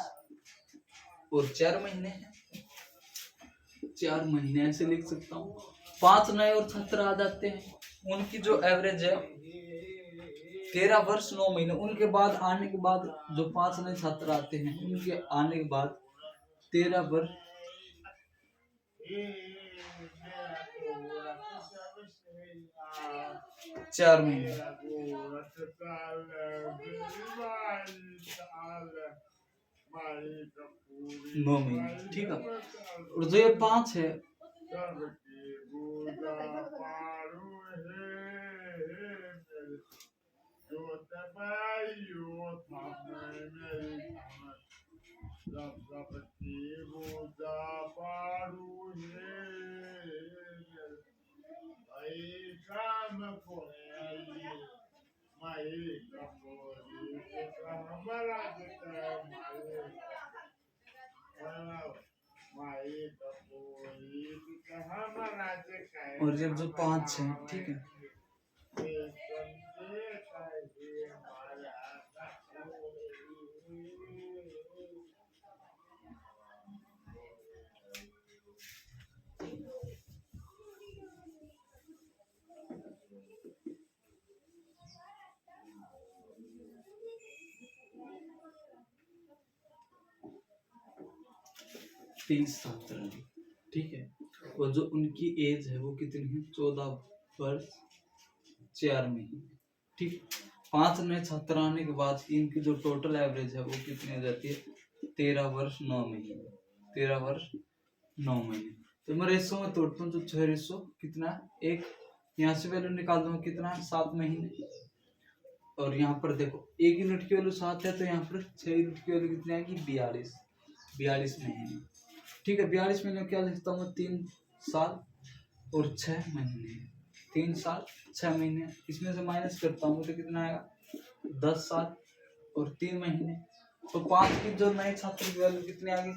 और 4 महीने है, 4 महीने ऐसे लिख सकता हूँ। 5 नए और छात्र आ जाते हैं, उनकी जो एवरेज है 13 वर्ष 9 महीने, उनके बाद आने के बाद जो 5 नए छात्र आते हैं, उनके आने के बाद 13 वर्ष 4 महीने 9 महीने, ठीक है। और जो ये 5 है और जब जो 5 है, ठीक है। छात्र, ठीक है। और जो उनकी एज है वो कितनी है 14 वर्ष 4 महीने, ठीक। 5 नए छात्र आने के बाद इनकी जो टोटल एवरेज है वो कितनी हो जाती है 13 वर्ष 9 महीने, 13 वर्ष 9 महीने। तो मैं रेशो में तोड़ता हूँ, तो 6 रेशो कितना एक, यहाँ से वैल्यू निकाल दूंगा कितना 7 महीने, और यहाँ पर देखो 1 यूनिट की वैल्यू 7 है, तो यहाँ पर 6 यूनिट की वैल्यू कितनी आएगी 42, 42 महीने। ठीक है, 42 महीने क्या लिखता हूँ, 3 साल और 6 महीने। 3 साल 6 महीने, इसमें से माइनस करता हूँ तो कितना आएगा, 10 साल और 3 महीने। तो 5 की जो नए छात्र की वैल्यू कितनी आ गई,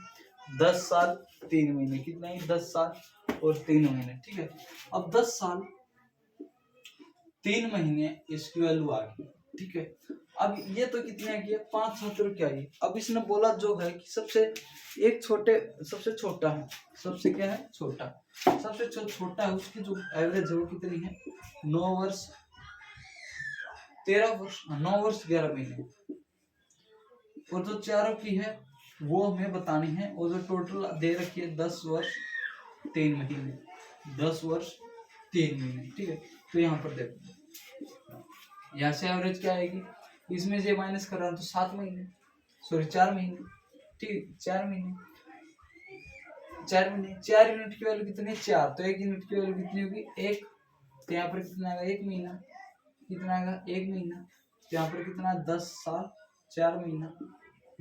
10 साल 3 महीने। कितना है, 10 साल और 3 महीने। ठीक है, अब 10 साल 3 महीने इसकी वैल्यू आ गई। ठीक है, अब ये तो कितने की है, 5 छात्र क्या है। अब इसने बोला जो है कि सबसे सबसे छोटा है, सबसे क्या है, छोटा, सबसे छोटा है, उसकी जो एवरेज है वो कितनी है, 9 वर्ष 13 वर्ष, 9 वर्ष 11 महीने। और जो चारों की है वो हमें बतानी है, और जो टोटल दे रखी है 10 वर्ष 3 महीने, 10 वर्ष 3 महीने। ठीक है, तो यहाँ पर देखो, यहाँ से एवरेज क्या आएगी, इसमें से माइनस कर रहा हूँ तो 7 महीने, सॉरी 4 महीने। ठीक, 4 महीने, 4 महीने, 4 यूनिट की वैल्यू कितनी है, 4, तो 1 यूनिट की वैल्यू कितनी होगी, 1। तो यहाँ पर कितना आएगा, 1 महीना। कितना आएगा, 1 महीना। तो यहाँ पर कितना, 10 साल 4 महीना,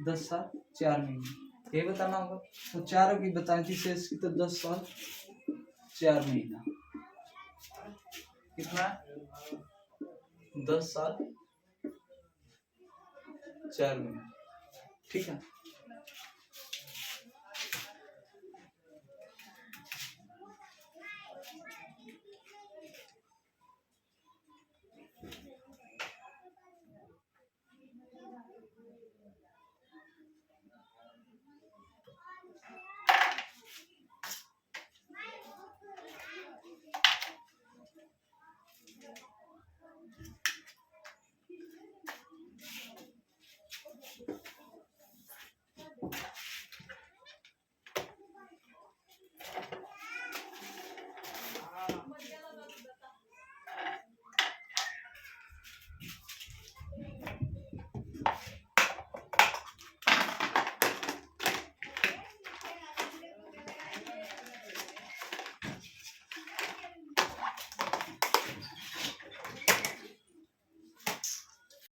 10 साल 4 महीने, ये बताना होगा। तो चारों की बतानी थी शेष की, तो 10 साल 4 महीना, कितना, 10 साल 4 महीने। ठीक है,